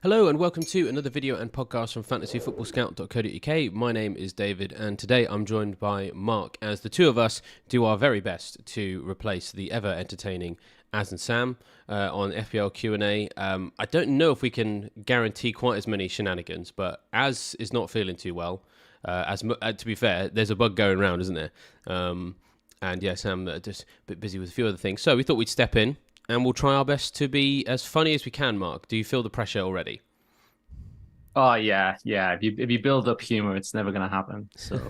Hello and welcome to another video and podcast from fantasyfootballscout.co.uk. My name is David and today I'm joined by Mark as the two of us do our very best to replace the ever entertaining Az and Sam on FPL Q&A. I don't know if we can guarantee quite as many shenanigans, but Az is not feeling too well. To be fair, there's a bug going around, isn't there? And yeah, Sam just a bit busy with a few other things. So we thought we'd step in. And we'll try our best to be as funny as we can, Mark. Do you feel the pressure already? Oh yeah. If you build up humor, it's never going to happen. So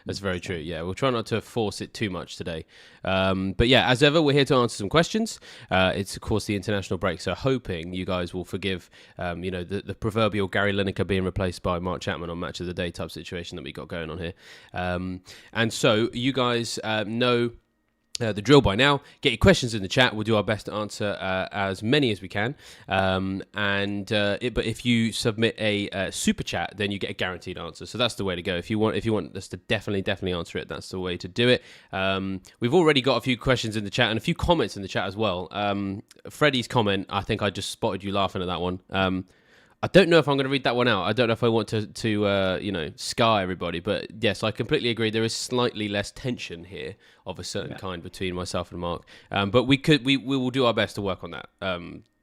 That's very true. Yeah, we'll try not to force it too much today. But yeah, as ever, we're here to answer some questions. It's of course the international break, so hoping you guys will forgive, the proverbial Gary Lineker being replaced by Mark Chapman on Match of the Day type situation that we got going on here. And so you guys know the drill by now. Get your questions in the chat. We'll do our best to answer as many as we can. But if you submit a super chat, then you get a guaranteed answer. So that's the way to go. If you want us to definitely answer it, that's the way to do it. We've already got a few questions in the chat and a few comments in the chat as well. Freddie's comment, I think I just spotted you laughing at that one. I don't know if I'm going to read that one out. I don't know if I want to scar everybody. But yes, I completely agree. There is slightly less tension here of a certain kind between myself and Mark. But we will do our best to work on that,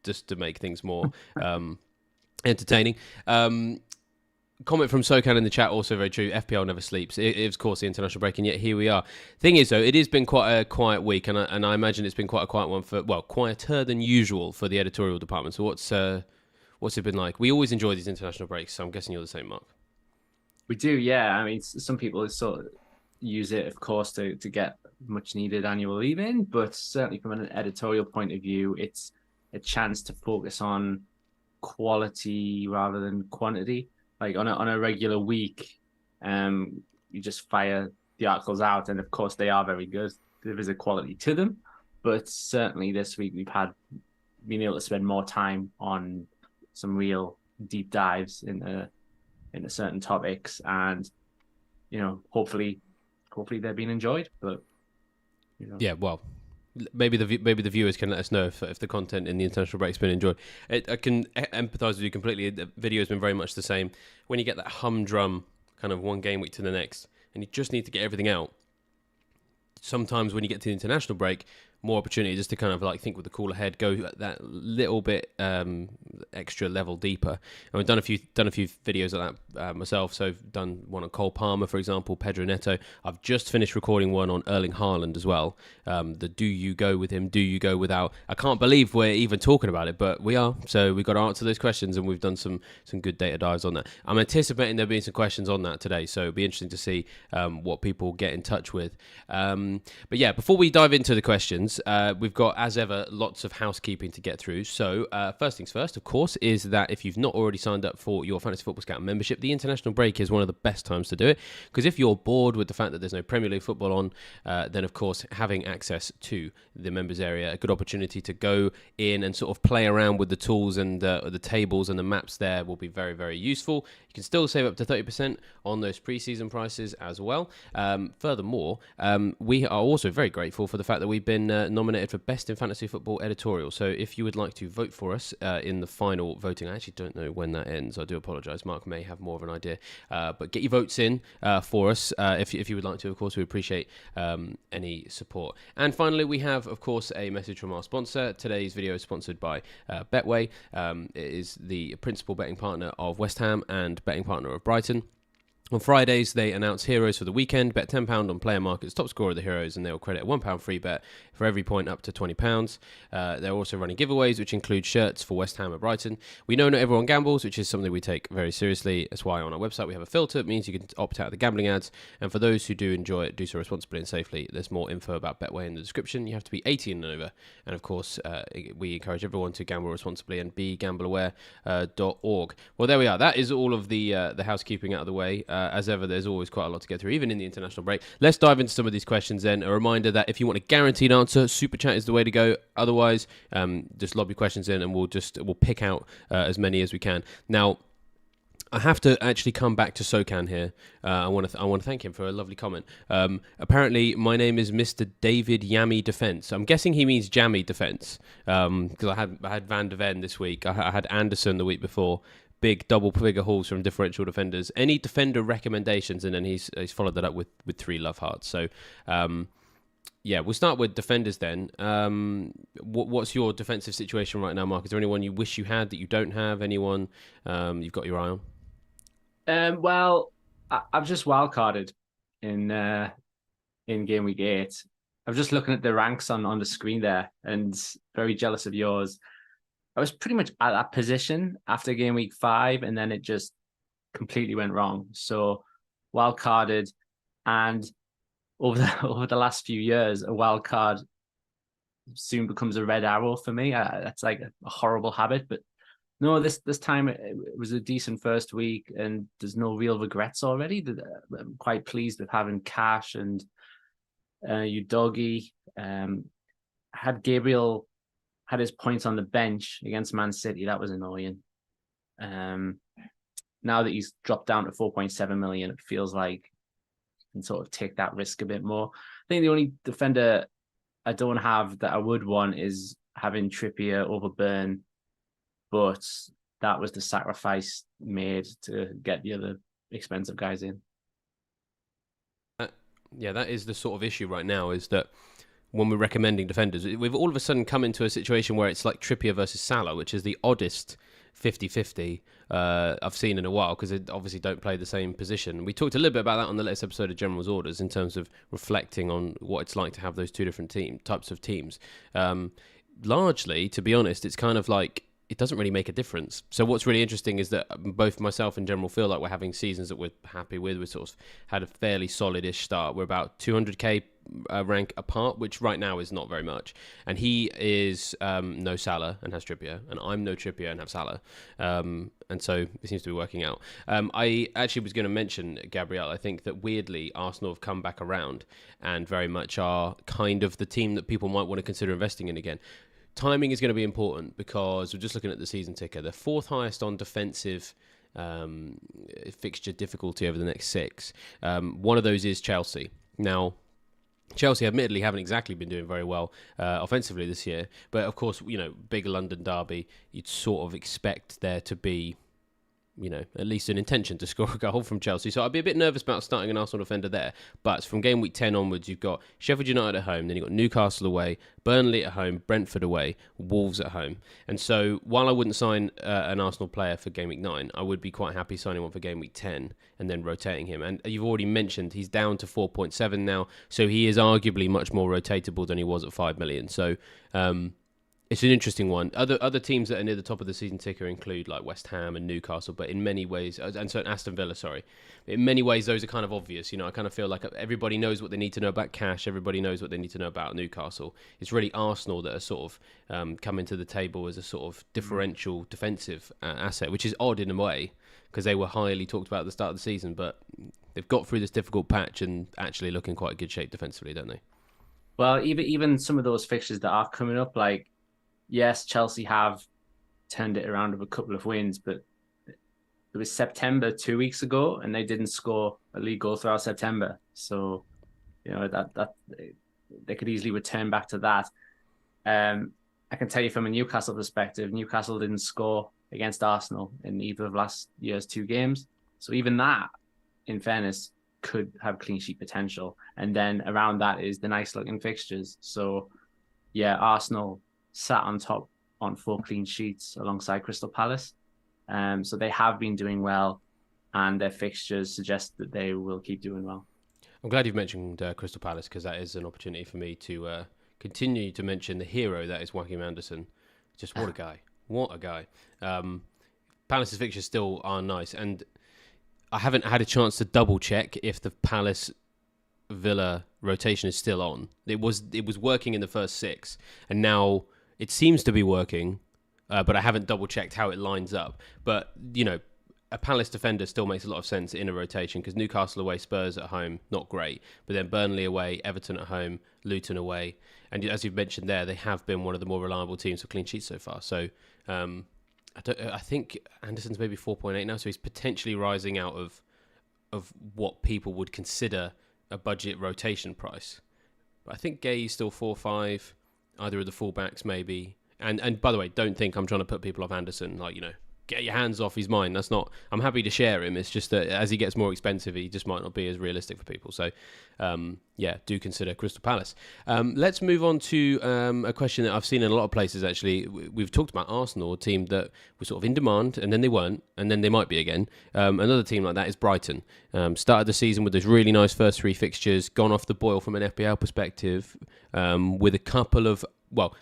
just to make things more entertaining. Comment from Sokan in the chat, also very true. FPL never sleeps. It is, of course, the international break, and yet here we are. Thing is, though, it has been quite a quiet week, and I imagine it's been quite a quiet one quieter than usual for the editorial department. So what's it been like? We always enjoy these international breaks, so I'm guessing you're the same, Mark. we do, yeah. I mean, some people sort of use it, of course, to get much needed annual leave in, but certainly from an editorial point of view, it's a chance to focus on quality rather than quantity. Like on a regular week, you just fire the articles out, and of course they are very good. There is a quality to them, but certainly this week we've been able to spend more time on some real deep dives into certain topics, and hopefully they're being enjoyed. But yeah, well, maybe the viewers can let us know if the content in the international break's been enjoyed. I can empathise with you completely. The video has been very much the same. When you get that humdrum kind of one game week to the next, and you just need to get everything out. Sometimes when you get to the international break, more opportunity just to kind of like think with a cooler head, go that little bit extra level deeper. And we've done a few videos of that myself. So I've done one on Cole Palmer, for example, Pedro Neto. I've just finished recording one on Erling Haaland as well. The do you go with him? Do you go without? I can't believe we're even talking about it, but we are. So we've got to answer those questions, and we've done some good data dives on that. I'm anticipating there'll be some questions on that today, so it'll be interesting to see what people get in touch with. But yeah, before we dive into the questions, we've got, as ever, lots of housekeeping to get through. So first things first, of course, is that if you've not already signed up for your Fantasy Football Scout membership, the international break is one of the best times to do it. Because if you're bored with the fact that there's no Premier League football on, then of course having access to the members area, a good opportunity to go in and sort of play around with the tools and the tables and the maps there will be very, very useful. You can still save up to 30% on those pre-season prices as well. Furthermore, we are also very grateful for the fact that we've been nominated for Best in Fantasy Football Editorial. So if you would like to vote for us in the final voting, I actually don't know when that ends. I do apologise. Mark may have more of an idea. But get your votes in for us if you would like to. Of course, we appreciate any support. And finally, we have, of course, a message from our sponsor. Today's video is sponsored by Betway. It is the principal betting partner of West Ham and betting partner of Brighton. On Fridays, they announce heroes for the weekend. Bet £10 on player markets, top scorer of the heroes, and they will credit a £1 free bet for every point up to £20. They're also running giveaways, which include shirts for West Ham and Brighton. We know not everyone gambles, which is something we take very seriously. That's why on our website we have a filter. It means you can opt out of the gambling ads. And for those who do enjoy it, do so responsibly and safely. There's more info about Betway in the description. You have to be 18 and over. And of course, we encourage everyone to gamble responsibly and be gambleaware.org. Well, there we are. That is all of the housekeeping out of the way. As ever, there's always quite a lot to get through, even in the international break. Let's dive into some of these questions then. A reminder that if you want a guaranteed answer, Super Chat is the way to go. Otherwise, just lob your questions in and we'll pick out as many as we can. Now, I have to actually come back to Sokan here. I want to thank him for a lovely comment. Apparently, my name is Mr. David Yammy Defence. I'm guessing he means Jammy Defence because I had Van de Ven this week. I had Anderson the week before. Big double figure hauls from differential defenders. Any defender recommendations? And then he's followed that up with 3 love hearts. So. Yeah, we'll start with defenders then. What's your defensive situation right now, Mark? Is there anyone you wish you had that you don't have? Anyone you've got your eye on? Well, I've just wildcarded in Gameweek 8. I'm just looking at the ranks on the screen there and very jealous of yours. I was pretty much at that position after Gameweek 5, and then it just completely went wrong. So wildcarded, and over the last few years, a wild card soon becomes a red arrow for me. That's like a horrible habit, but no, this time it was a decent first week, and there's no real regrets already. I'm quite pleased with having Cash and Udogie. Had Gabriel had his points on the bench against Man City. That was annoying. Now that he's dropped down to 4.7 million, it feels like and sort of take that risk a bit more. I think the only defender I don't have that I would want is having Trippier over Burn, but that was the sacrifice made to get the other expensive guys in. Yeah, that is the sort of issue right now, is that when we're recommending defenders, we've all of a sudden come into a situation where it's like Trippier versus Salah, which is the oddest 50-50 I've seen in a while, because they obviously don't play the same position. We talked a little bit about that on the latest episode of General's Orders in terms of reflecting on what it's like to have those two different types of teams. Largely, to be honest, it's kind of like it doesn't really make a difference. So what's really interesting is that both myself and General feel like we're having seasons that we're happy with. We sort of had a fairly solid-ish start. We're about 200k rank apart, which right now is not very much. And he is no Salah and has Trippier, and I'm no Trippier and have Salah. And so it seems to be working out. I actually was going to mention, Gabriel, I think that weirdly Arsenal have come back around and very much are kind of the team that people might want to consider investing in again. Timing is going to be important because we're just looking at the season ticker. They're 4th highest on defensive fixture difficulty over the next 6. One of those is Chelsea. Now, Chelsea admittedly haven't exactly been doing very well offensively this year, but of course, big London derby, you'd sort of expect there to be, at least an intention to score a goal from Chelsea. So I'd be a bit nervous about starting an Arsenal defender there. But from game week 10 onwards, you've got Sheffield United at home, then you've got Newcastle away, Burnley at home, Brentford away, Wolves at home. And so while I wouldn't sign an Arsenal player for game week 9, I would be quite happy signing one for game week 10 and then rotating him. And you've already mentioned he's down to 4.7 now, so he is arguably much more rotatable than he was at 5 million. So it's an interesting one. Other teams that are near the top of the season ticker include like West Ham and Newcastle, but in many ways, and so Aston Villa, sorry. In many ways, those are kind of obvious. I kind of feel like everybody knows what they need to know about Cash. Everybody knows what they need to know about Newcastle. It's really Arsenal that are sort of coming to the table as a sort of differential defensive asset, which is odd in a way because they were highly talked about at the start of the season, but they've got through this difficult patch and actually look in quite good shape defensively, don't they? Well, even some of those fixtures that are coming up, like, yes, Chelsea have turned it around with a couple of wins, but it was September 2 weeks ago, and they didn't score a league goal throughout September. So, that they could easily return back to that. I can tell you from a Newcastle perspective, Newcastle didn't score against Arsenal in either of last year's 2 games. So even that, in fairness, could have clean sheet potential. And then around that is the nice looking fixtures. So, yeah, Arsenal sat on top on 4 clean sheets alongside Crystal Palace. So they have been doing well, and their fixtures suggest that they will keep doing well. I'm glad you've mentioned Crystal Palace, because that is an opportunity for me to continue to mention the hero that is Joachim Anderson. Just what a guy. What a guy. Palace's fixtures still are nice, and I haven't had a chance to double check if the Palace Villa rotation is still on. It was working in the first 6, and now it seems to be working, but I haven't double checked how it lines up. But a Palace defender still makes a lot of sense in a rotation, because Newcastle away, Spurs at home, not great, but then Burnley away, Everton at home, Luton away, and as you've mentioned there, they have been one of the more reliable teams for clean sheets so far. So I think Anderson's maybe 4.8 now, so he's potentially rising out of what people would consider a budget rotation price. But I think Gay's still 4.5, either of the fullbacks maybe. And by the way, don't think I'm trying to put people off Anderson, like, get your hands off, he's mine. That's not, I'm happy to share him. It's just that as he gets more expensive, he just might not be as realistic for people. So, do consider Crystal Palace. Let's move on to a question that I've seen in a lot of places, actually. We've talked about Arsenal, a team that was sort of in demand, and then they weren't, and then they might be again. Another team like that is Brighton. Started the season with those really nice first 3 fixtures, gone off the boil from an FPL perspective, with a couple of,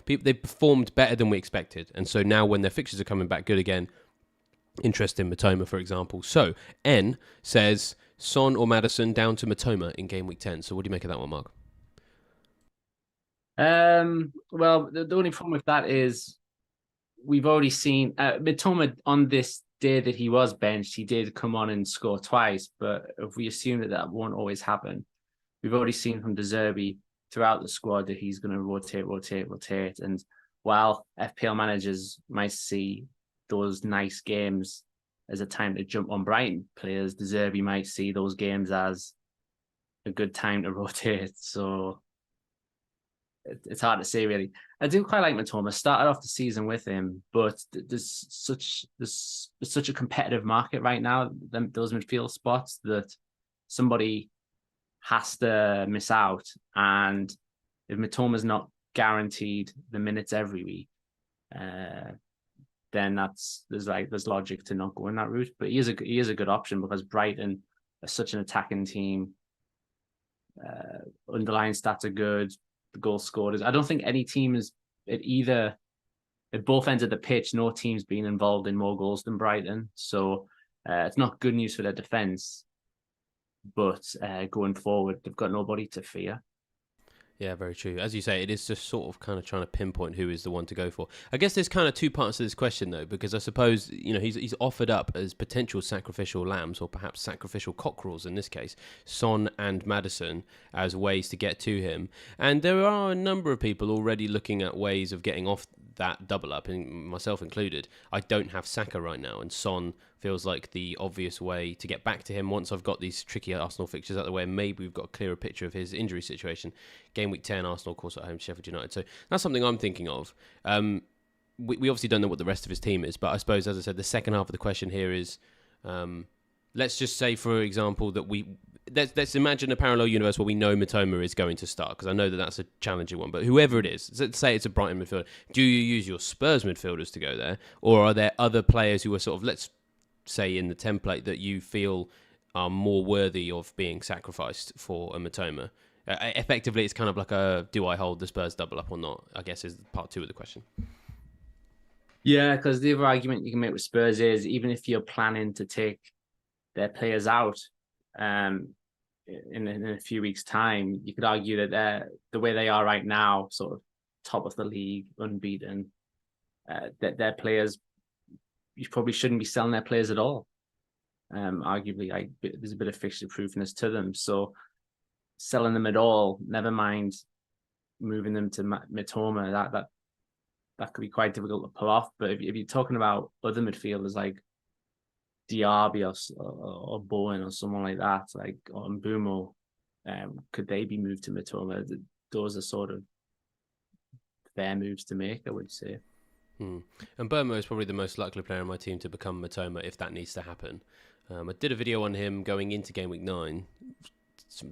they performed better than we expected. And so now when their fixtures are coming back good again, interest in Mitoma, for example. So, N says, Son or Maddison down to Mitoma in game week 10. So what do you make of that one, Mark? Well, the only problem with that is we've already seen Mitoma on this day that he was benched, he did come on and score twice, but if we assume that won't always happen, we've already seen from De Zerbi throughout the squad that he's going to rotate. And while FPL managers might see those nice games as a time to jump on Brighton players, De Zerbi might see those games as a good time to rotate. So it's hard to say, really. I do quite like Mitoma. Started off the season with him, but there's such a competitive market right now, those midfield spots, that somebody has to miss out. And if Mitoma's not guaranteed the minutes every week, then there's logic to not go in that route. But he is a good option because Brighton are such an attacking team. Underlying stats are good. The goal scored is. I don't think any team is at both ends of the pitch. No team's been involved in more goals than Brighton. So it's not good news for their defense. But going forward, they've got nobody to fear. Yeah, very true. As you say, it is just sort of kind of trying to pinpoint who is the one to go for. I guess there's kind of 2 parts to this question, though, because I suppose, he's offered up as potential sacrificial lambs, or perhaps sacrificial cockerels in this case, Son and Maddison, as ways to get to him. And there are a number of people already looking at ways of getting off that double up, and myself included. I don't have Saka right now, and Son feels like the obvious way to get back to him once I've got these tricky Arsenal fixtures out of the way. Maybe we've got a clearer picture of his injury situation. Game week 10, Arsenal, of course, at home to Sheffield United. So that's something I'm thinking of. We obviously don't know what the rest of his team is, but I suppose, as I said, the second half of the question here is, let's just say, for example, that let's imagine a parallel universe where we know Mitoma is going to start, because I know that that's a challenging one, but whoever it is, let's say it's a Brighton midfielder, do you use your Spurs midfielders to go there, or are there other players who are sort of, let's say, in the template that you feel are more worthy of being sacrificed for a Mitoma? Effectively, it's kind of like a, do I hold the Spurs double up or not, I guess, is part 2 of the question. Yeah, because the other argument you can make with Spurs is, even if you're planning to take their players out in a few weeks' time, you could argue that the way they are right now, sort of top of the league, unbeaten, that their players, you probably shouldn't be selling their players at all. Arguably, there's a bit of fixture proofness to them. So selling them at all, never mind moving them to Mitoma, that could be quite difficult to pull off. But if you're talking about other midfielders like Diaby or Bowen or someone like that, or Mbumo, could they be moved to Mitoma? Those are sort of fair moves to make, I would say. And Burmo is probably the most likely player on my team to become Mitoma if that needs to happen. I did a video on him going into Game Week 9,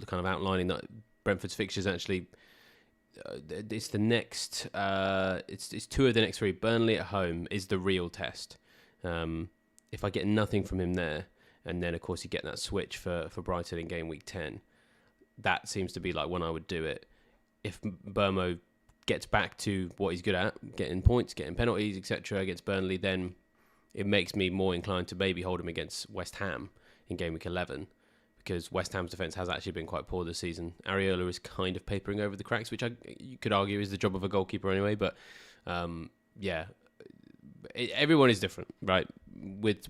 kind of outlining that Brentford's fixtures actually, it's the next, it's 2 of the next 3. Burnley at home is the real test. If I get nothing from him there, and then of course you get that switch for Brighton in Game Week 10, that seems to be like when I would do it. If Burmo gets back to what he's good at, getting points, getting penalties, etc. against Burnley, then it makes me more inclined to maybe hold him against West Ham in Game Week 11, because West Ham's defence has actually been quite poor this season. Areola is kind of papering over the cracks, which you could argue is the job of a goalkeeper anyway, but everyone is different, right? With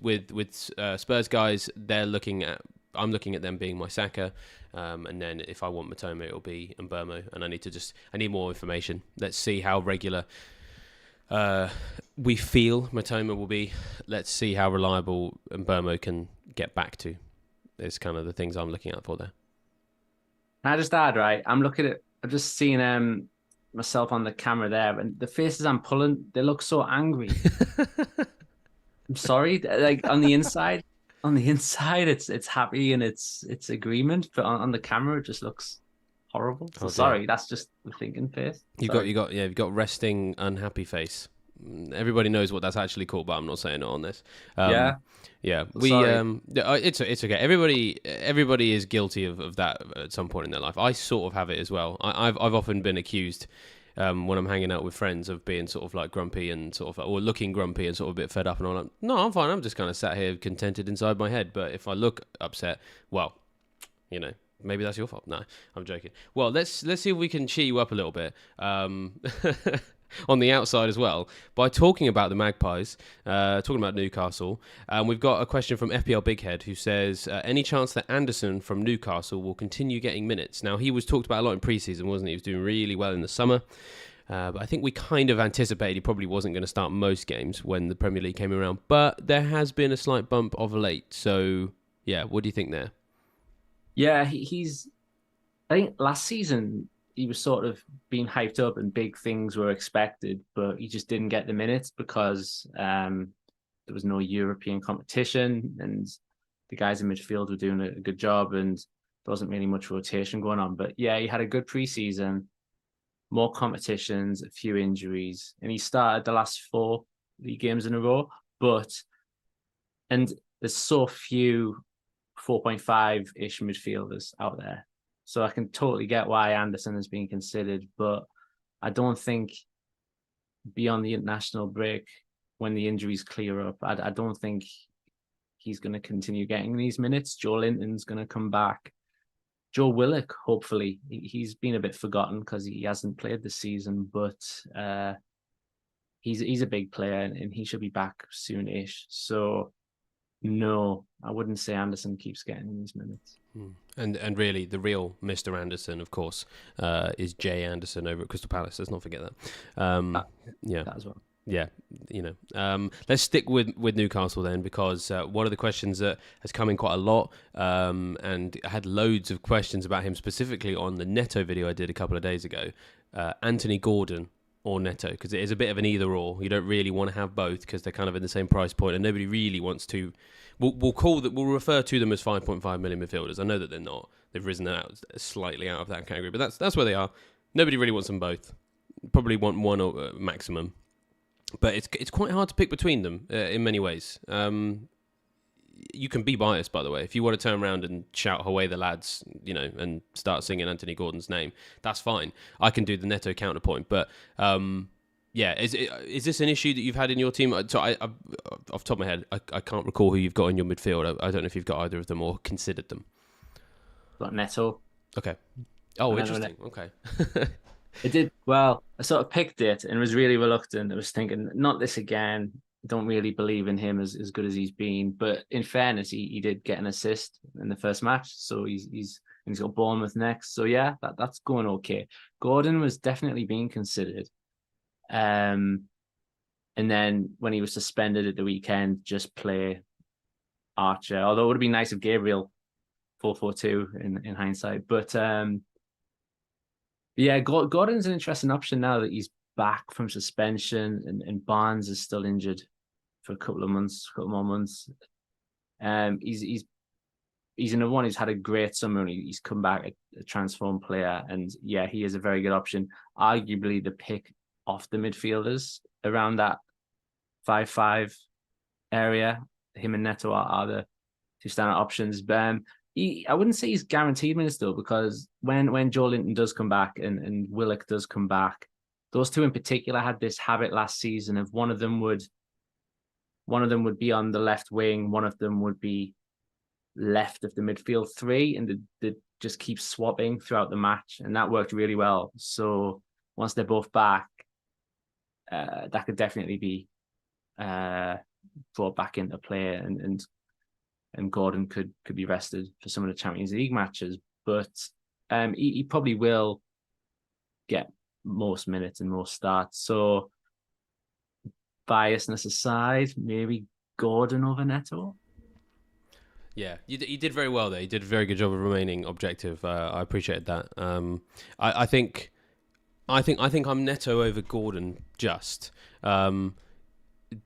Spurs guys, I'm looking at them being my Saka, and then if I want Mitoma, it'll be Mbumo, and I need more information. Let's see how regular we feel Matoma will be. Let's see how reliable Mbeumo can get back to. Is kind of the things I'm looking out for there. Can I just add, right? I'm just seeing myself on the camera there, and the faces I'm pulling, they look so angry. I'm sorry, like on the inside, it's happy and it's agreement, but on the camera it just looks horrible. So sorry, that's just the thinking face. You've got resting unhappy face. Everybody knows what that's actually called, but I'm not saying it on this. Yeah. It's okay. Everybody is guilty of that at some point in their life. I sort of have it as well. I've often been accused when I'm hanging out with friends of being sort of like grumpy and sort of or looking grumpy and sort of a bit fed up, and I'm like, no, I'm fine. I'm just kind of sat here contented inside my head. But if I look upset, well, maybe that's your fault. No, I'm joking. Well, let's see if we can cheer you up a little bit. On the outside as well, by talking about the Magpies, talking about Newcastle. We've got a question from FPL Bighead who says, any chance that Anderson from Newcastle will continue getting minutes? Now, he was talked about a lot in pre-season, wasn't he? He was doing really well in the summer. But I think we kind of anticipated he probably wasn't going to start most games when the Premier League came around. But there has been a slight bump of late. So, yeah, what do you think there? Yeah, he's... I think last season he was sort of being hyped up and big things were expected, but he just didn't get the minutes because there was no European competition and the guys in midfield were doing a good job and there wasn't really much rotation going on. But yeah, he had a good preseason, more competitions, a few injuries, and he started the last 4 league games in a row. And there's so few 4.5-ish midfielders out there. So I can totally get why Anderson is being considered, but I don't think beyond the international break, when the injuries clear up, I don't think he's going to continue getting these minutes. Joe Linton's going to come back. Joe Willock, hopefully. He's been a bit forgotten because he hasn't played this season, but he's a big player and he should be back soon-ish. So no, I wouldn't say Anderson keeps getting these minutes. And really, the real Mr. Anderson, of course, is Jay Anderson over at Crystal Palace. Let's not forget that. That as well. Yeah, let's stick with Newcastle then, because one of the questions that has come in quite a lot, and I had loads of questions about him specifically on the Neto video I did a couple of days ago. Anthony Gordon or Neto, because it is a bit of an either or. You don't really want to have both because they're kind of in the same price point, and nobody really wants to. We'll refer to them as 5.5 million midfielders. I know that they're not. They've risen slightly out of that category, but that's where they are. Nobody really wants them both. Probably want one or maximum. But it's quite hard to pick between them in many ways. You can be biased, by the way. If you want to turn around and shout away the lads, and start singing Anthony Gordon's name, that's fine. I can do the Neto counterpoint. But is this an issue that you've had in your team? So I off the top of my head, I can't recall who you've got in your midfield. I don't know if you've got either of them or considered them. Got Neto. Okay. Oh, interesting. Okay. It did well. I sort of picked it and was really reluctant. I was thinking, not this again. Don't really believe in him as good as he's been. But in fairness, he did get an assist in the first match, so he's got Bournemouth next. So yeah, that's going okay. Gordon was definitely being considered. And then when he was suspended at the weekend, just play Archer. Although it would have been nice if Gabriel 4-4-2 in hindsight. But yeah, Gordon's an interesting option now that he's back from suspension and Barnes is still injured for a couple more months. He's another one who's had a great summer and he's come back a transformed player. And yeah, he is a very good option. Arguably the pick off the midfielders around that 5-5 area. Him and Neto are the two standout options. But I wouldn't say he's guaranteed minutes though, because when Joe Linton does come back and Willock does come back, those two in particular had this habit last season of one of them would be on the left wing, one of them would be left of the midfield three, and they just keep swapping throughout the match, and that worked really well. So once they're both back, that could definitely be brought back into play, and Gordon could be rested for some of the Champions League matches. But he probably will get most minutes and most starts. So biasness aside, maybe Gordon over Neto. Yeah, you did very well there. You did a very good job of remaining objective. I appreciated that. I think I'm Neto over Gordon just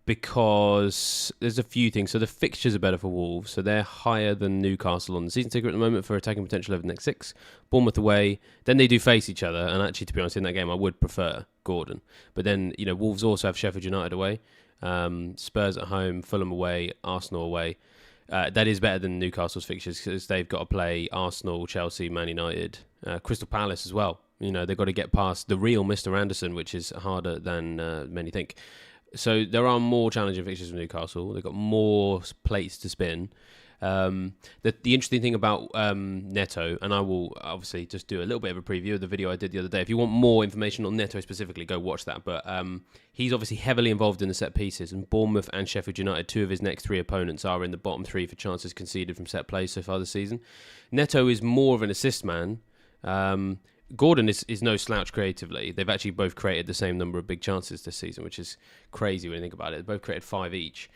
because there's a few things. So the fixtures are better for Wolves, so they're higher than Newcastle on the season ticker at the moment for attacking potential over the next 6. Bournemouth away, then they do face each other, and actually, to be honest, in that game, I would prefer Gordon. But then, Wolves also have Sheffield United away, Spurs at home, Fulham away, Arsenal away. That is better than Newcastle's fixtures because they've got to play Arsenal, Chelsea, Man United, Crystal Palace as well. They've got to get past the real Mr. Anderson, which is harder than many think. So there are more challenging fixtures with Newcastle. They've got more plates to spin. The interesting thing about Neto, and I will obviously just do a little bit of a preview of the video I did the other day. If you want more information on Neto specifically, go watch that. But he's obviously heavily involved in the set pieces, and Bournemouth and Sheffield United, 2 of his next 3 opponents, are in the bottom 3 for chances conceded from set plays so far this season. Neto is more of an assist man. Gordon is no slouch creatively. They've actually both created the same number of big chances this season, which is crazy when you think about it. They both created 5 each,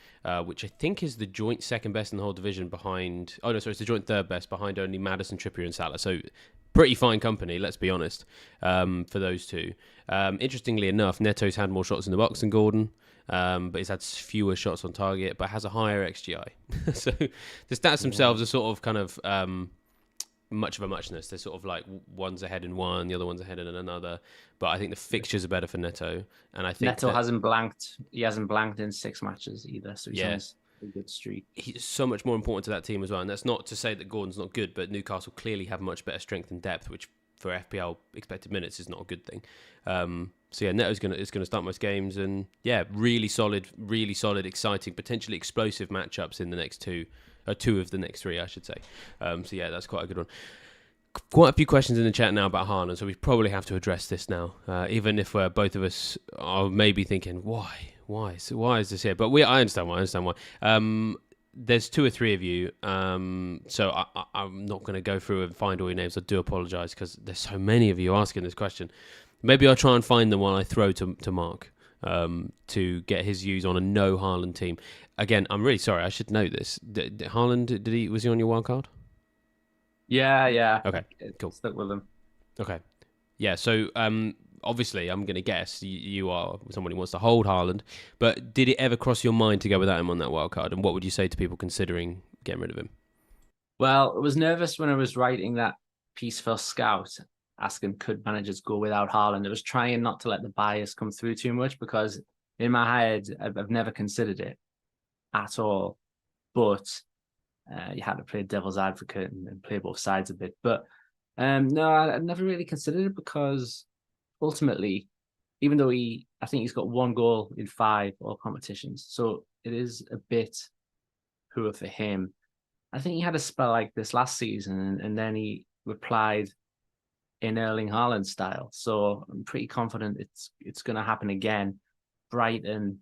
which I think is the joint second best in the whole division behind... Oh, no, sorry, it's the joint third best behind only Maddison, Trippier and Salah. So pretty fine company, let's be honest, for those two. Interestingly enough, Neto's had more shots in the box than Gordon, but he's had fewer shots on target, but has a higher XGI. So the stats themselves are sort of kind of... much of a muchness. They're sort of like one's ahead in one, the other one's ahead in another. But I think the fixtures are better for Neto, and I think Neto hasn't blanked. He hasn't blanked in 6 matches either, so he's on a good streak. He's so much more important to that team as well. And that's not to say that Gordon's not good, but Newcastle clearly have much better strength and depth, which for FPL expected minutes is not a good thing. So yeah, Neto's gonna start most games, and yeah, really solid, exciting, potentially explosive matchups in the next 2 of the next 3, I should say. So yeah, that's quite a good one. Quite a few questions in the chat now about Haaland, so we probably have to address this now. Even if both of us are maybe thinking, why is this here? But I understand why. There's 2 or 3 of you, so I'm not going to go through and find all your names. I do apologise because there's so many of you asking this question. Maybe I'll try and find them while I throw to Marc. To get his views on a no Haaland team. Again, I'm really sorry. I should know this. Haaland, was he on your wild card? Yeah. Okay, cool. Stuck with him. Okay, yeah. So obviously, I'm going to guess you are someone who wants to hold Haaland. But did it ever cross your mind to go without him on that wild card? And what would you say to people considering getting rid of him? Well, I was nervous when I was writing that piece for Scout, asking could managers go without Haaland. I was trying not to let the bias come through too much because in my head, I've never considered it at all. But you had to play devil's advocate and play both sides a bit. But no, I never really considered it because ultimately, even though I think he's got 1 goal in 5 all competitions, so it is a bit poor for him. I think he had a spell like this last season, and then he replied in Erling Haaland style. So I'm pretty confident it's going to happen again. Brighton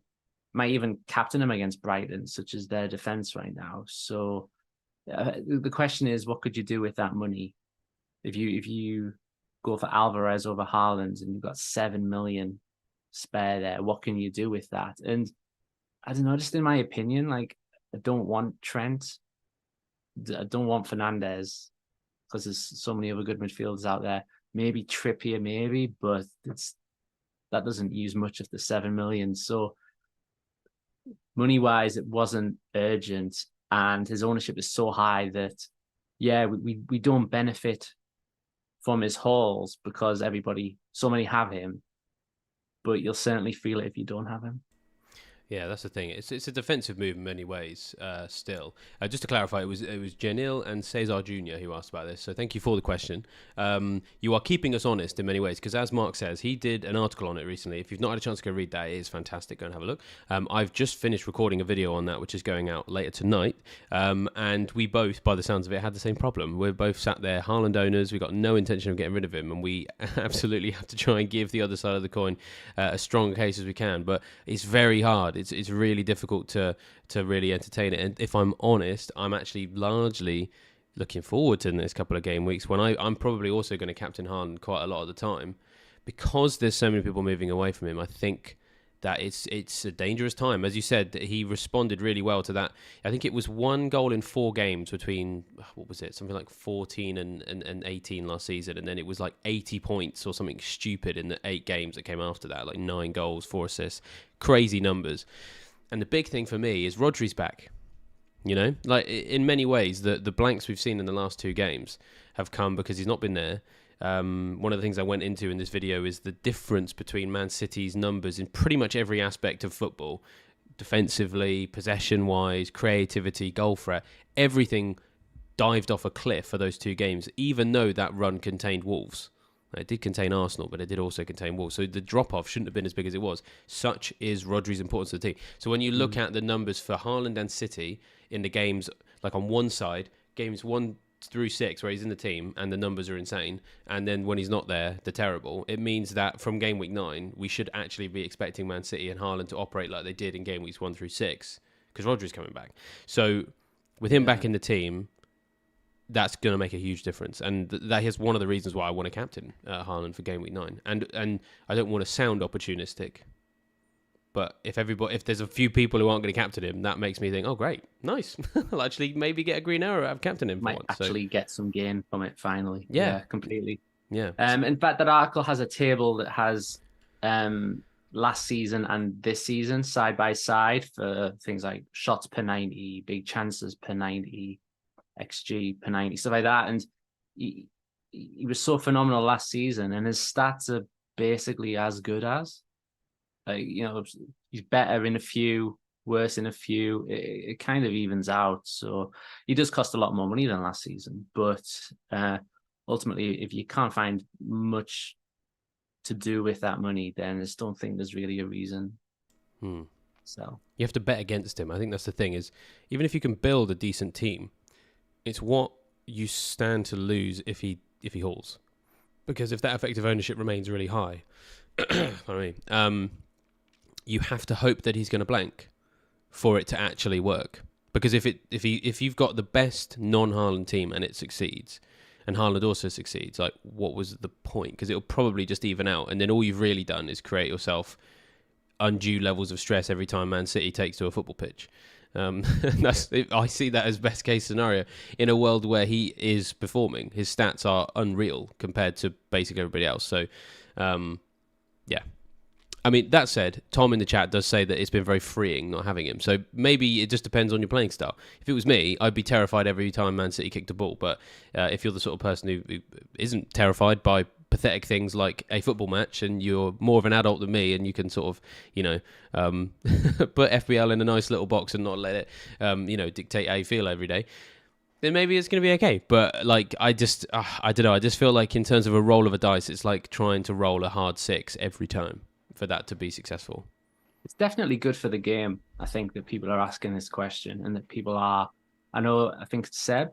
might even captain him against Brighton, such as their defense right now. So the question is, what could you do with that money? If you go for Alvarez over Haaland and you've got 7 million spare there, what can you do with that? And I don't know, just in my opinion, like I don't want Trent. I don't want Fernandes because there's so many other good midfielders out there. Maybe Trippier, but that doesn't use much of the 7 million. So money-wise, it wasn't urgent, and his ownership is so high that, yeah, we don't benefit from his hauls because so many have him, but you'll certainly feel it if you don't have him. Yeah, that's the thing. It's a defensive move in many ways. Still, just to clarify, it was Janil and Cesar Jr. who asked about this. So thank you for the question. You are keeping us honest in many ways because, as Marc says, he did an article on it recently. If you've not had a chance to go read that, it is fantastic. Go and have a look. I've just finished recording a video on that, which is going out later tonight. And we both, by the sounds of it, had the same problem. We're both sat there, Haaland owners. We got no intention of getting rid of him, and we absolutely have to try and give the other side of the coin as strong a case as we can. But it's very hard. It's really difficult to really entertain it. And if I'm honest, I'm actually largely looking forward to the next couple of game weeks when I'm probably also going to captain Haaland quite a lot of the time because there's so many people moving away from him. I think that it's a dangerous time. As you said, he responded really well to that. I think it was 1 goal in 4 games between, what was it, something like 14 and 18 last season, and then it was like 80 points or something stupid in the 8 games that came after that, like 9 goals, 4 assists, crazy numbers. And the big thing for me is Rodri's back. You know, like in many ways, the blanks we've seen in the last 2 games have come because he's not been there. One of the things I went into in this video is the difference between Man City's numbers in pretty much every aspect of football. Defensively, possession-wise, creativity, goal threat, everything dived off a cliff for those 2 games, even though that run contained Wolves. It did contain Arsenal, but it did also contain Wolves. So the drop-off shouldn't have been as big as it was. Such is Rodri's importance to the team. So when you look at the numbers for Haaland and City in the games, like on one side, games 1 through 6 where he's in the team and the numbers are insane, and then when he's not there, they're terrible. It means that from Gameweek 9, we should actually be expecting Man City and Haaland to operate like they did in Game Weeks 1 through 6, because Rodri's coming back. So with him back in the team, that's going to make a huge difference, and that is one of the reasons why I want to captain Haaland for Game Week 9. And I don't want to sound opportunistic, but if there's a few people who aren't going to captain him, that makes me think, oh great, nice, I'll actually maybe get a green arrow out of captain him. Might actually get some gain from it finally. Yeah, completely. Yeah. In fact, that article has a table that has last season and this season side by side for things like shots per 90, big chances per 90, XG per 90, stuff like that. And he was so phenomenal last season, and his stats are basically as good as. He's better in a few, worse in a few. It kind of evens out. So he does cost a lot more money than last season. But ultimately, if you can't find much to do with that money, then I just don't think there's really a reason. So you have to bet against him. I think that's the thing, is even if you can build a decent team, it's what you stand to lose if he hauls. Because if that effective ownership remains really high, you have to hope that he's going to blank for it to actually work. Because if you've got the best non-Haaland team and it succeeds, and Haaland also succeeds, like, what was the point? Because it'll probably just even out, and then all you've really done is create yourself undue levels of stress every time Man City takes to a football pitch. I see that as best case scenario in a world where he is performing. His stats are unreal compared to basically everybody else. So, yeah. I mean, that said, Tom in the chat does say that it's been very freeing not having him. So maybe it just depends on your playing style. If it was me, I'd be terrified every time Man City kicked a ball. But if you're the sort of person who isn't terrified by pathetic things like a football match, and you're more of an adult than me, and you can sort of, put FPL in a nice little box and not let it, dictate how you feel every day, then maybe it's going to be okay. But I don't know. I just feel like in terms of a roll of a dice, it's like trying to roll a hard 6 every time for that to be successful. It's definitely good for the game. I think that people are asking this question, and that people are. I think it's Seb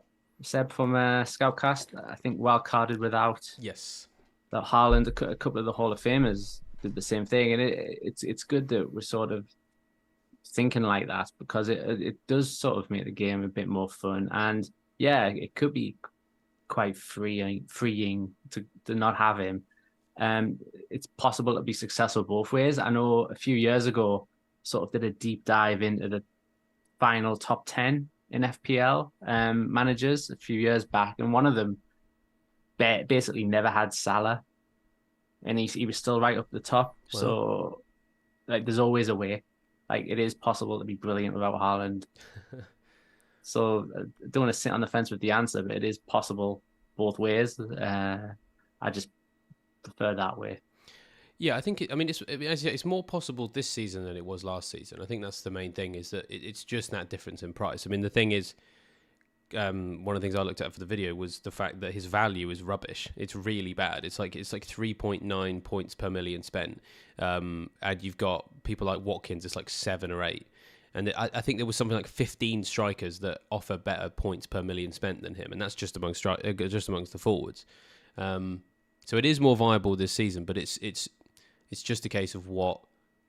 from Scoutcast, I think wildcarded without. Yes. That Haaland, a couple of the Hall of Famers did the same thing, and it's good that we're sort of thinking like that, because it does sort of make the game a bit more fun. And yeah, it could be quite freeing to not have him. It's possible to be successful both ways. I know a few years ago, sort of did a deep dive into the final top 10 in FPL managers a few years back, and one of them basically never had Salah, and he was still right up the top. Wow. So there's always a way. It is possible to be brilliant without Haaland. So I don't want to sit on the fence with the answer, but it is possible both ways. I just prefer that way. Yeah, I think it's more possible this season than it was last season. I think that's the main thing, is that it's just that difference in price. I mean, the thing is, one of the things I looked at for the video was the fact that his value is rubbish. It's really bad. It's like 3.9 points per million spent, and you've got people like Watkins. It's like 7 or 8, and I think there was something like 15 strikers that offer better points per million spent than him, and that's just amongst the forwards. So it is more viable this season, but it's just a case of what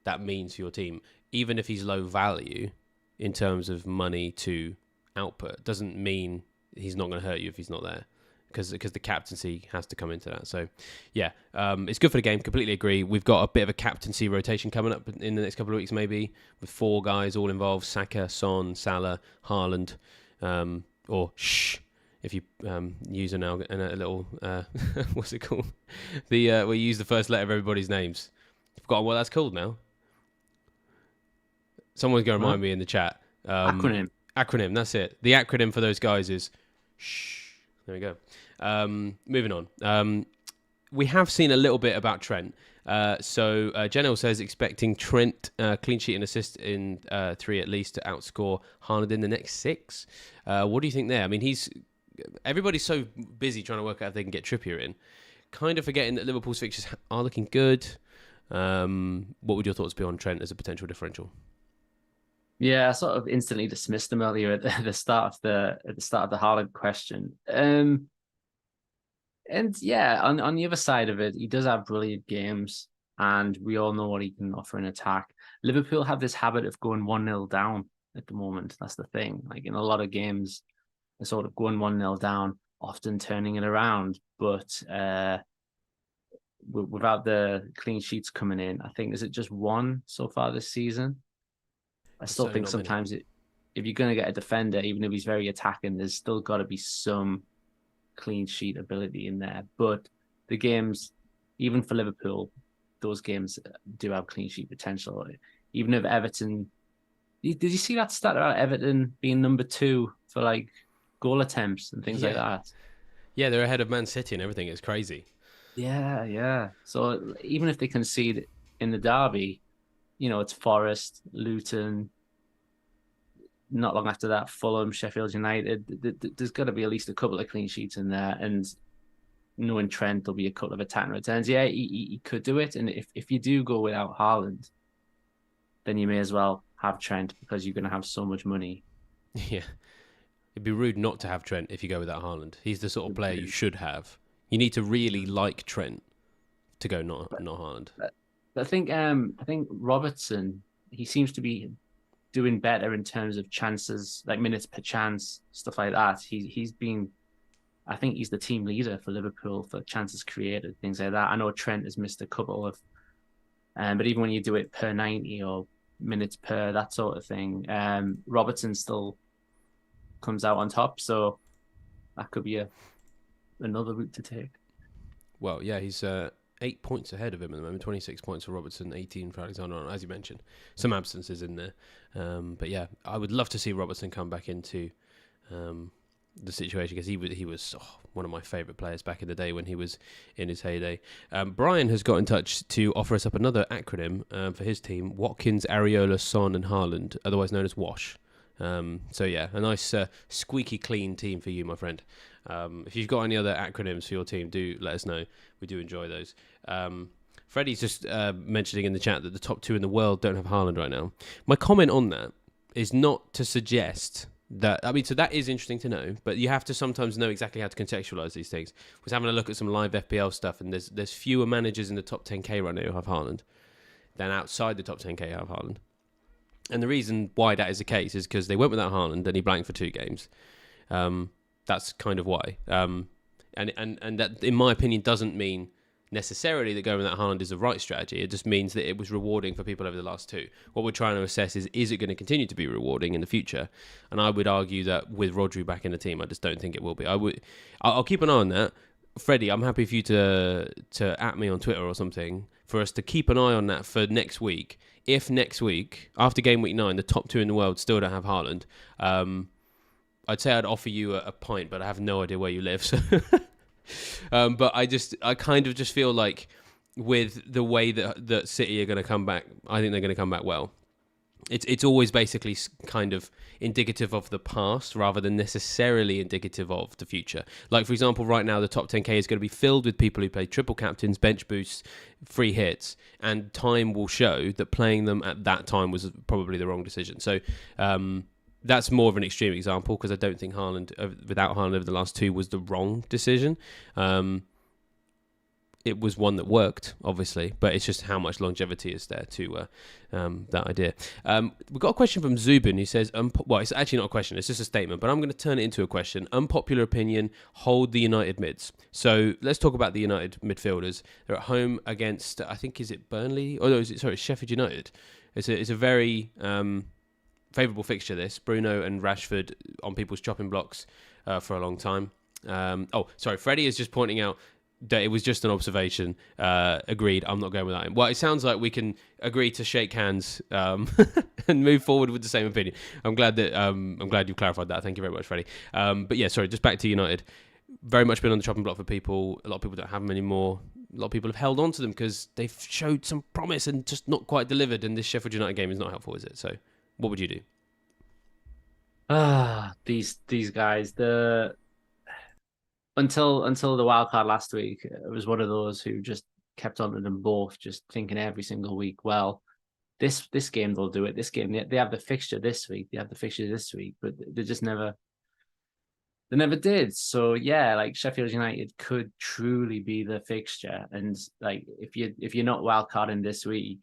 that means for your team. Even if he's low value in terms of money to output, doesn't mean he's not going to hurt you if he's not there. because the captaincy has to come into that. So, yeah, it's good for the game. Completely agree. We've got a bit of a captaincy rotation coming up in the next couple of weeks, maybe, with 4 guys all involved: Saka, Son, Salah, Haaland, or if you use a little what's it called? The we use the first letter of everybody's names. I've forgotten what that's called now. Someone's going to remind me in the chat. Acronym. Acronym, that's it. The acronym for those guys is shh. There we go. Moving on. We have seen a little bit about Trent. So Jenel says expecting Trent clean sheet and assist in 3 at least to outscore Haaland in the next 6. What do you think there? I mean, everybody's so busy trying to work out if they can get Trippier in, kind of forgetting that Liverpool's fixtures are looking good. What would your thoughts be on Trent as a potential differential? Yeah, I sort of instantly dismissed him earlier at the start of the Haaland question. And yeah, on the other side of it, he does have brilliant games, and we all know what he can offer in attack. Liverpool have this habit of going 1-0 down at the moment. That's the thing. Like in a lot of games, they're sort of going 1-0 down, often turning it around. But without the clean sheets coming in, I think, is it just 1 so far this season? I still think sometimes if you're going to get a defender, even if he's very attacking, there's still got to be some clean sheet ability in there. But the games, even for Liverpool, those games do have clean sheet potential. Even if Everton, did you see that stat about Everton being number 2 for like goal attempts and things like that? Yeah, they're ahead of Man City and everything. It's crazy. Yeah. So even if they concede in the derby, it's Forest, Luton. Not long after that, Fulham, Sheffield United. There's got to be at least a couple of clean sheets in there, and knowing Trent, there'll be a couple of attacking returns. Yeah, he could do it, and if you do go without Haaland, then you may as well have Trent because you're going to have so much money. Yeah, it'd be rude not to have Trent if you go without Haaland. He's the sort of player you should have. You need to really like Trent to go not Haaland. I think Robertson, he seems to be doing better in terms of chances, like minutes per chance, stuff like that. He's been, I think he's the team leader for Liverpool for chances created, things like that. I know Trent has missed a couple of, but even when you do it per 90 or minutes per, that sort of thing, Robertson still comes out on top. So that could be another route to take. Well, yeah, he's 8 points ahead of him at the moment. 26 points for Robertson, 18 for Alexander-Arnold, as you mentioned. Some absences in there. But yeah, I would love to see Robertson come back into the situation because he was one of my favourite players back in the day when he was in his heyday. Brian has got in touch to offer us up another acronym for his team: Watkins, Areola, Son and Haaland, otherwise known as WASH. So yeah, a nice squeaky clean team for you, my friend. If you've got any other acronyms for your team, do let us know. We do enjoy those. Freddie's just mentioning in the chat that the top 2 in the world don't have Haaland right now. My comment on that is not to suggest that, so that is interesting to know, but you have to sometimes know exactly how to contextualize these things. I was having a look at some live FPL stuff, and there's fewer managers in the top 10k right now who have Haaland than outside the top 10k who have Haaland. And the reason why that is the case is because they went without Haaland and he blanked for 2 games. That's kind of why. And that, in my opinion, doesn't mean necessarily that going without Haaland is the right strategy. It just means that it was rewarding for people over the last 2. What we're trying to assess is it going to continue to be rewarding in the future? And I would argue that with Rodri back in the team, I just don't think it will be. I'll keep an eye on that. Freddie, I'm happy for you to at me on Twitter or something for us to keep an eye on that for next week. If next week, after Gameweek 9, the top 2 in the world still don't have Haaland, I'd say I'd offer you a pint, but I have no idea where you live. So but I kind of just feel like with the way that City are going to come back, I think they're going to come back well. It's always basically kind of indicative of the past rather than necessarily indicative of the future. Like, for example, right now, the top 10k is going to be filled with people who play triple captains, bench boosts, free hits, and time will show that playing them at that time was probably the wrong decision. So that's more of an extreme example because I don't think Haaland, without Haaland over the last 2, was the wrong decision. it was one that worked, obviously, but it's just how much longevity is there to that idea. We've got a question from Zubin who says, well, it's actually not a question, it's just a statement, but I'm going to turn it into a question. Unpopular opinion, hold the United mids. So let's talk about the United midfielders. They're at home against, I think, is it Burnley? Oh, no, it's Sheffield United. It's a very favourable fixture, this. Bruno and Rashford on people's chopping blocks for a long time. Freddie is just pointing out that it was just an observation. Agreed. I'm not going with that. Well, it sounds like we can agree to shake hands and move forward with the same opinion. I'm glad you've clarified that. Thank you very much, Freddie. But yeah, sorry. Just back to United. Very much been on the chopping block for people. A lot of people don't have them anymore. A lot of people have held on to them because they've showed some promise and just not quite delivered. And this Sheffield United game is not helpful, is it? So, what would you do? These guys. Until the wild card last week, it was one of those who just kept on to them both, just thinking every single week, well, this game they'll do it. This game they have the fixture this week. They have the fixture this week, but they just never did. So yeah, like Sheffield United could truly be the fixture, and like if you're not wild carding this week,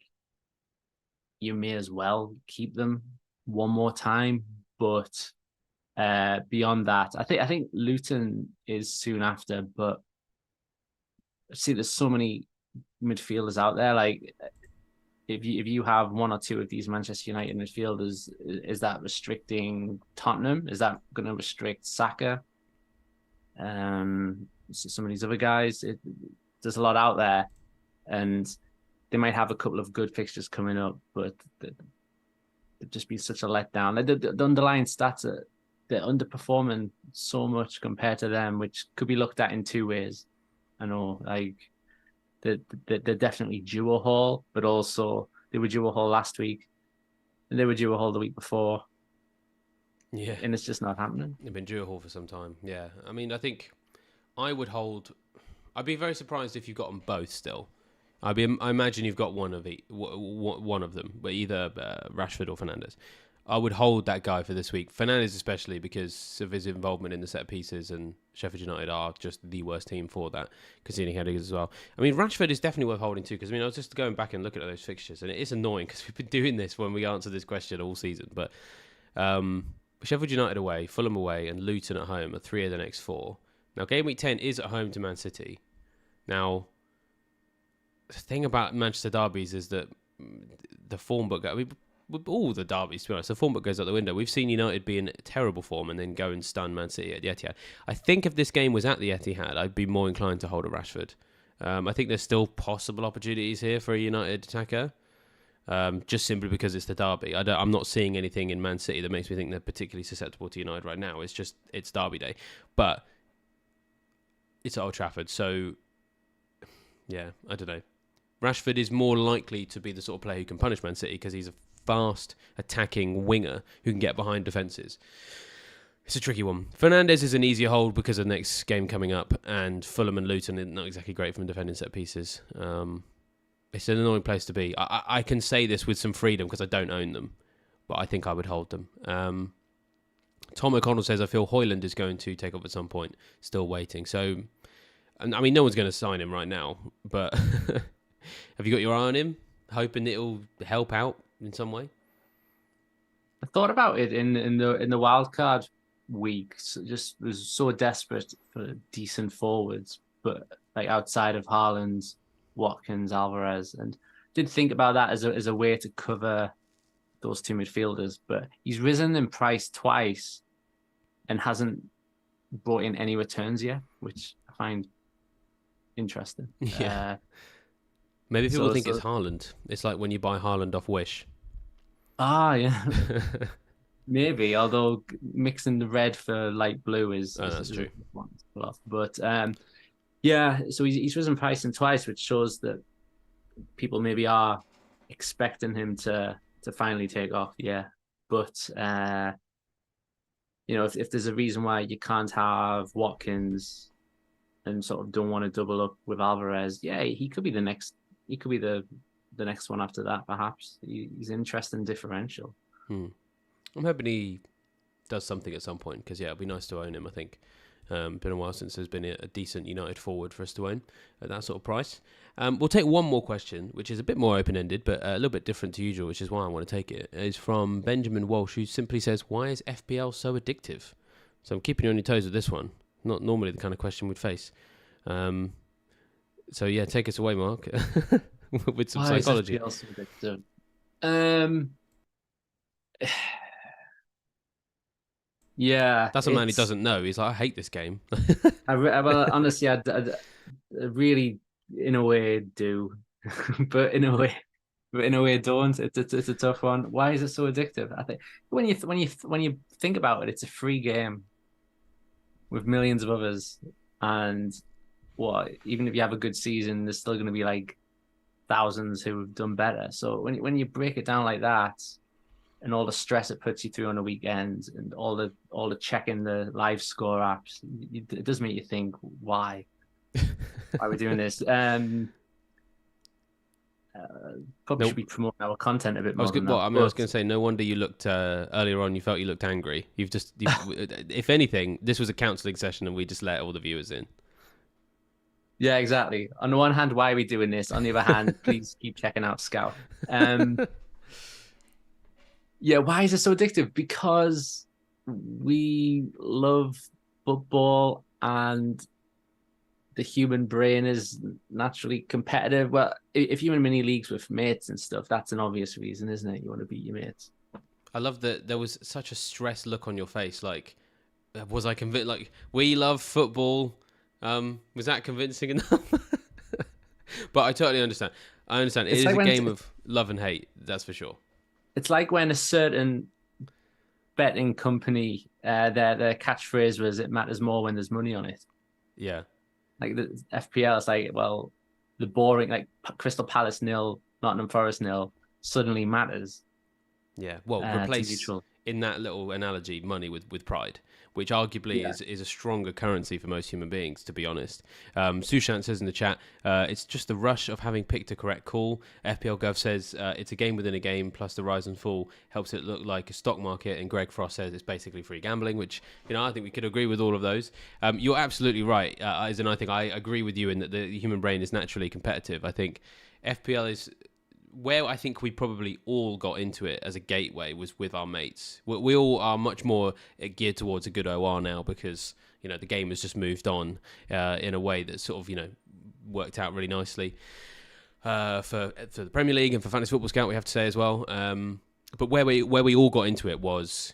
you may as well keep them one more time, but. Beyond that, I think Luton is soon after, but see, there's so many midfielders out there. Like, if you have one or two of these Manchester United midfielders, is that restricting Tottenham? Is that going to restrict Saka? Some of these other guys. There's a lot out there, and they might have a couple of good fixtures coming up, but they've just been such a letdown. The underlying stats are. They're underperforming so much compared to them, which could be looked at in two ways. I know, like, they're definitely due a haul, but also they were due a haul last week, and they were due a haul the week before. Yeah. And it's just not happening. They've been due a haul for some time, yeah. I mean, I think I would hold... I'd be very surprised if you've got them both still. I imagine you've got one of them, but either Rashford or Fernandes. I would hold that guy for this week. Fernandes especially because of his involvement in the set pieces, and Sheffield United are just the worst team for that, conceding headers as well. I mean, Rashford is definitely worth holding too, because I mean, I was just going back and looking at those fixtures, and it is annoying because we've been doing this when we answer this question all season. But Sheffield United away, Fulham away, and Luton at home are 3 of the next 4. Now, Gameweek 10 is at home to Man City. Now, the thing about Manchester derbies is that the form book... I mean, with all the derbies, to be honest, the form book goes out the window. We've seen United be in terrible form and then go and stun Man City at the Etihad. I think if this game was at the Etihad, I'd be more inclined to hold a Rashford. I think there's still possible opportunities here for a United attacker, just simply because it's the derby. I'm not seeing anything in Man City that makes me think they're particularly susceptible to United right now. It's derby day. But it's at Old Trafford, so yeah, I don't know. Rashford is more likely to be the sort of player who can punish Man City because he's a fast attacking winger who can get behind defences. It's a tricky one. Fernandes is an easier hold because of the next game coming up, and Fulham and Luton are not exactly great from defending set pieces. It's an annoying place to be. I can say this with some freedom because I don't own them, but I think I would hold them. Tom O'Connell says, I feel Haaland is going to take off at some point. Still waiting. So, I mean, no one's going to sign him right now, but have you got your eye on him? Hoping it'll help out in some way? I thought about it in the wildcard week. Just was so desperate for decent forwards, but like outside of Haaland, Watkins, Alvarez, and did think about that as a way to cover those two midfielders. But he's risen in price twice and hasn't brought in any returns yet, which I find interesting. Yeah. Maybe people think it's Haaland. It's like when you buy Haaland off Wish. Yeah. Maybe, although mixing the red for light blue that's true. But yeah, so he's risen pricing twice, which shows that people maybe are expecting him to finally take off. Yeah, but if there's a reason why you can't have Watkins and sort of don't want to double up with Alvarez, yeah, he could be the next. He could be the next one after that, perhaps. He's interesting differential. I'm hoping he does something at some point because, yeah, it'd be nice to own him, I think. Been a while since there's been a decent United forward for us to own at that sort of price. We'll take one more question, which is a bit more open-ended, but a little bit different to usual, which is why I want to take it. It's from Benjamin Walsh, who simply says, why is FPL so addictive? So I'm keeping you on your toes with this one. Not normally the kind of question we'd face. So yeah, take us away, Mark, with some psychology. Why is FPL so addictive? Yeah, that's a man who doesn't know. He's like, I hate this game. well, honestly, I really, in a way, do, but in a way, don't. It's a tough one. Why is it so addictive? I think when you think about it, it's a free game with millions of others, and even if you have a good season, there's still going to be like thousands who have done better. So when you break it down like that, and all the stress it puts you through on the weekends, and all the checking the live score apps, it does make you think, why are we doing this? Probably should be promoting our content a bit more. I was going to say, no wonder you looked earlier on. You felt you looked angry. If anything, this was a counselling session, and we just let all the viewers in. Yeah, exactly. On the one hand, why are we doing this? On the other hand, please keep checking out Scout. Yeah, why is it so addictive? Because we love football, and the human brain is naturally competitive. Well, if you're in mini leagues with mates and stuff, that's an obvious reason, isn't it? You want to beat your mates. I love that there was such a stressed look on your face. Like, was I convinced? Like, we love football. Was that convincing enough? But I totally understand. I understand. It is like a game of love and hate, that's for sure. It's like when a certain betting company, their catchphrase was, it matters more when there's money on it. Yeah. Like the FPL, it's like, well, the boring, like Crystal Palace 0, Nottingham Forest 0, suddenly matters. Yeah. Well, replace, in that little analogy, money with pride, which arguably is a stronger currency for most human beings, to be honest. Sushant says in the chat, it's just the rush of having picked a correct call. FPL Gov says it's a game within a game, plus the rise and fall helps it look like a stock market. And Greg Frost says it's basically free gambling, which, I think we could agree with all of those. You're absolutely right, as in I think I agree with you in that the human brain is naturally competitive. I think FPL is where I think we probably all got into it as a gateway was with our mates. We all are much more geared towards a good OR now because, the game has just moved on in a way that sort of, worked out really nicely for the Premier League and for Fantasy Football Scout, we have to say as well. But where we all got into it was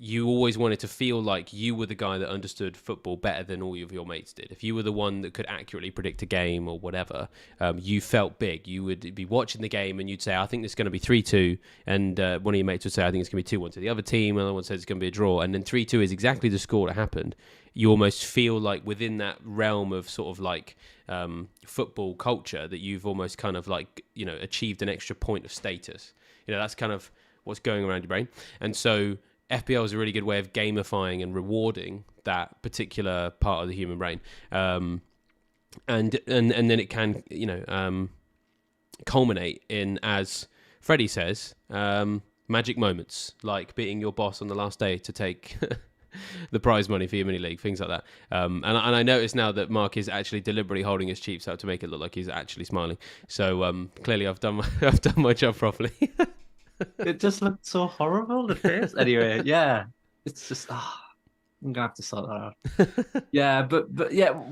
you always wanted to feel like you were the guy that understood football better than all of your mates did. If you were the one that could accurately predict a game or whatever, you felt big. You would be watching the game and you'd say, I think this is going to be 3-2. And one of your mates would say, I think it's going to be 2-1 to the other team. Another one says it's going to be a draw. And then 3-2 is exactly the score that happened. You almost feel like within that realm of sort of like football culture that you've almost kind of like, achieved an extra point of status. That's kind of what's going around your brain. And so FPL is a really good way of gamifying and rewarding that particular part of the human brain, and then it can culminate in, as Freddie says, magic moments like beating your boss on the last day to take the prize money for your mini league, things like that. And I notice now that Mark is actually deliberately holding his cheeks out to make it look like he's actually smiling. So clearly, I've done my job properly. It just looked so horrible, the face. Anyway, yeah. It's just, I'm going to have to sort that out. Yeah, but yeah,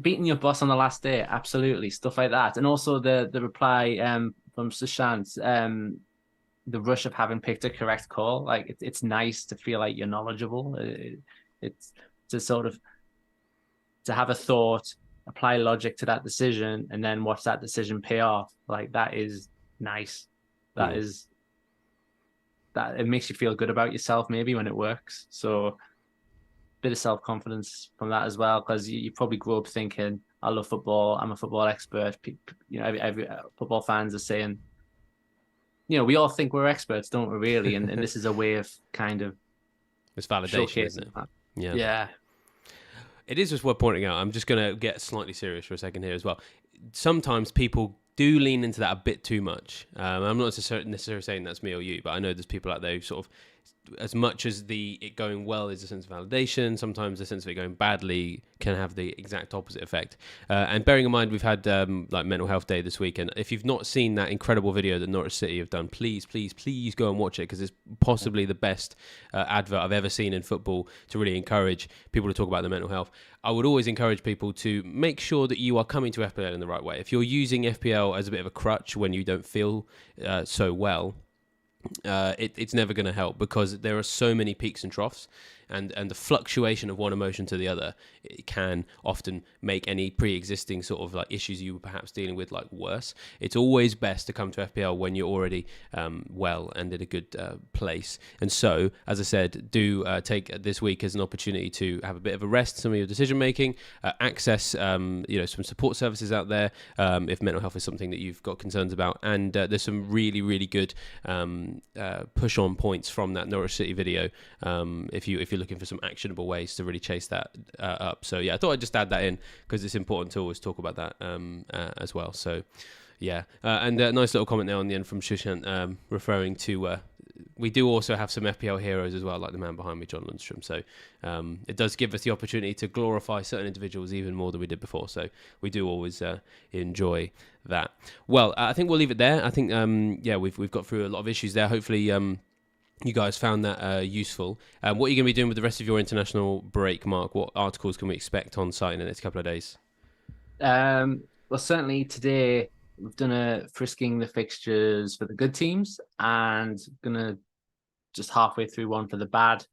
beating your boss on the last day, absolutely. Stuff like that. And also the reply from Sushant, the rush of having picked a correct call. Like, it's nice to feel like you're knowledgeable. It's to sort of, to have a thought, apply logic to that decision, and then watch that decision pay off. Like, that is nice. That it makes you feel good about yourself maybe when it works. So a bit of self-confidence from that as well, because you probably grew up thinking, I love football, I'm a football expert. Every football fans are saying, we all think we're experts, don't we, really? And this is a way of kind of it's validation, isn't it? That. Yeah. It is just worth pointing out. I'm just going to get slightly serious for a second here as well. Sometimes people do lean into that a bit too much. I'm not necessarily saying that's me or you, but I know there's people out there who sort of as much as it going well is a sense of validation, sometimes the sense of it going badly can have the exact opposite effect. And bearing in mind, we've had like Mental Health Day this week, and if you've not seen that incredible video that Norwich City have done, please go and watch it, because it's possibly the best advert I've ever seen in football to really encourage people to talk about their mental health. I would always encourage people to make sure that you are coming to FPL in the right way. If you're using FPL as a bit of a crutch when you don't feel so well, it's never going to help, because there are so many peaks and troughs, and the fluctuation of one emotion to the other, it can often make any pre-existing sort of like issues you were perhaps dealing with like worse. It's always best to come to FPL when you're already well and in a good place. And so, as I said, do take this week as an opportunity to have a bit of a rest, some of your decision making, access some support services out there if mental health is something that you've got concerns about. And there's some really, really good push on points from that Norwich City video if you're looking for some actionable ways to really chase that up. So yeah, I thought I'd just add that in, because it's important to always talk about that as well. So yeah, and a nice little comment there on the end from Shushant referring to we do also have some FPL heroes as well, like the man behind me, John Lundstrom. So it does give us the opportunity to glorify certain individuals even more than we did before. So we do always enjoy that. Well, I think we'll leave it there. I think we've got through a lot of issues there. Hopefully you guys found that useful. What are you going to be doing with the rest of your international break, Mark? What articles can we expect on site in the next couple of days? Well, certainly today we've done a frisking the fixtures for the good teams, and gonna just halfway through one for the bad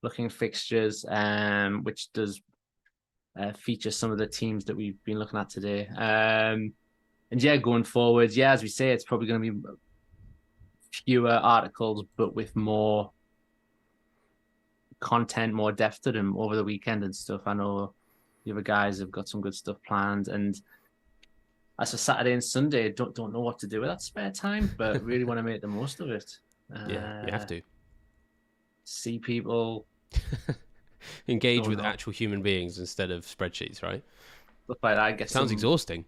looking fixtures, which does feature some of the teams that we've been looking at today. And yeah, going forward, as we say, it's probably going to be fewer articles, but with more content, more depth to them over the weekend and stuff. I know the other guys have got some good stuff planned, and as a Saturday and Sunday, don't know what to do with that spare time, but really want to make the most of it. Yeah, you have to see people, engage with actual human beings instead of spreadsheets, right? Stuff like that. I guess sounds exhausting.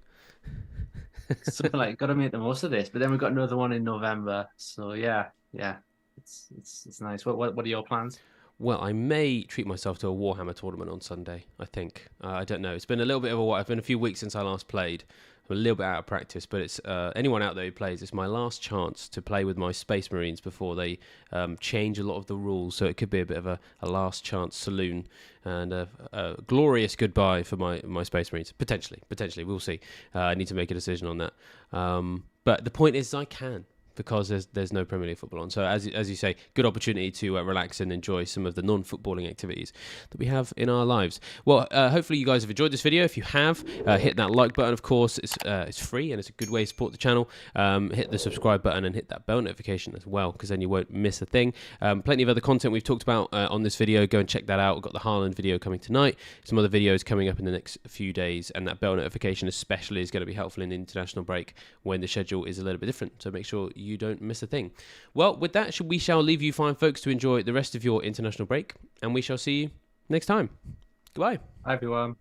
Something like, got to make the most of this. But then we've got another one in November, so yeah, it's nice. What are your plans? Well, I may treat myself to a Warhammer tournament on Sunday, I think. I don't know. It's been a little bit of a while. It's been a few weeks since I last played. I'm a little bit out of practice, but it's anyone out there who plays, it's my last chance to play with my Space Marines before they change a lot of the rules. So it could be a bit of a last chance saloon and a glorious goodbye for my Space Marines. Potentially. We'll see. I need to make a decision on that. But the point is I can, because there's no Premier League football on. So as you say, good opportunity to relax and enjoy some of the non-footballing activities that we have in our lives. Well, hopefully you guys have enjoyed this video. If you have, hit that like button, of course. It's free and it's a good way to support the channel. Hit the subscribe button and hit that bell notification as well, because then you won't miss a thing. Plenty of other content we've talked about on this video. Go and check that out. We've got the Haaland video coming tonight. Some other videos coming up in the next few days, and that bell notification especially is going to be helpful in the international break when the schedule is a little bit different. So make sure you don't miss a thing. Well, with that, we shall leave you fine folks to enjoy the rest of your international break, and we shall see you next time. Goodbye. Bye, everyone.